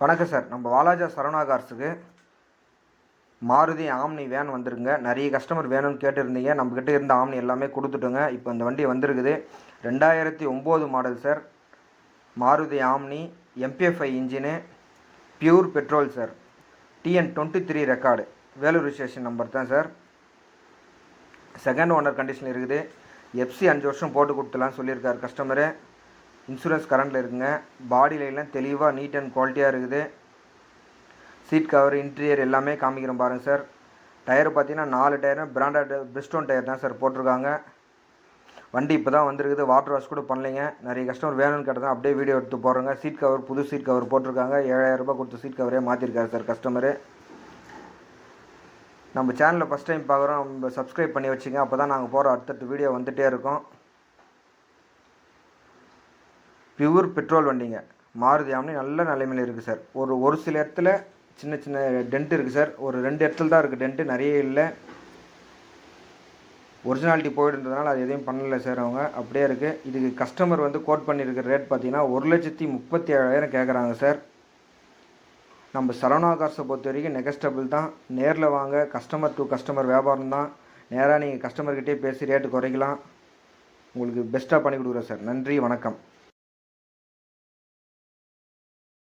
வணக்கம் சார். நம்ம Walajah Saravana கார்ஸுக்கு Maruti omni van வந்துருங்க. நிறைய கஸ்டமர் வேணும்னு கேட்டுருந்தீங்க. நம்மக்கிட்ட இருந்த ஆம்னி எல்லாமே கொடுத்துட்டோங்க. இப்போ இந்த வண்டி வந்திருக்குது. 2009 model sir. Maruti omni MP5 engine, pure petrol sir. TN23 record, Vellore registration number தான் சார். செகண்ட் ஓனர் கண்டிஷனில் இருக்குது. FC 5 வருஷம் போட்டு கொடுத்துலான்னு சொல்லியிருக்காரு கஸ்டமரு. இன்சூரன்ஸ் கரண்டில் இருக்குங்க. பாடி லைன்லாம் தெளிவாக நீட் அண்ட் குவாலிட்டியாக இருக்குது. சீட் கவர், இன்டீரியர் எல்லாமே காமிக்கிறோம் பாருங்கள் சார். டயர் பார்த்தீங்கன்னா 4 டயரும் பிராண்டட் பிரிஸ்டோன் டயர் தான் சார் போட்டிருக்காங்க. வண்டி இப்போ தான் வந்திருக்குது. வாட்டர் வாஷ் கூட பண்ணலைங்க. நிறைய கஸ்டமர் வேணும்னு கேட்டதான் அப்படியே வீடியோ எடுத்து போடுறோங்க. சீட் கவர், புது சீட் கவர் போட்டிருக்காங்க. 7000 ரூபாய் கொடுத்து சீட் கவரே மாற்றிருக்காரு சார் கஸ்டமரு. நம்ம சேனலில் ஃபஸ்ட் டைம் பார்க்குறோம், நம்ம சப்ஸ்கிரைப் பண்ணி வச்சுங்க. அப்போ தான் நாங்கள் போகிற அடுத்தடுத்த வீடியோ வந்துகிட்டே இருக்கோம். பியூர் பெட்ரோல் வண்டிங்க. மாருதி ஆம்னி நல்ல நிலைமையில் இருக்குது சார். ஒரு சில இடத்துல சின்ன சின்ன டென்ட் இருக்குது சார். ஒரு 2 இடத்துல தான் இருக்குது டென்ட்டு, நிறைய இல்லை. ஒரிஜினாலிட்டி போயிடுன்றதுனால அது எதையும் பண்ணலை சார். அவங்க அப்படியே இருக்குது. இதுக்கு கஸ்டமர் கோட் பண்ணியிருக்கிற ரேட் பார்த்தீங்கன்னா 1,37,000 கேட்குறாங்க சார். நம்ம சரவணா கார்ஸை பொறுத்த வரைக்கும் நெகஸ்டபிள் தான். நேரில் வாங்க. கஸ்டமர் டு கஸ்டமர் வியாபாரம் தான். நேராக நீங்கள் கஸ்டமர்கிட்டே பேசி ரேட்டு குறைக்கலாம். உங்களுக்கு பெஸ்ட்டாக பண்ணி கொடுக்குறோம் சார். நன்றி, வணக்கம்.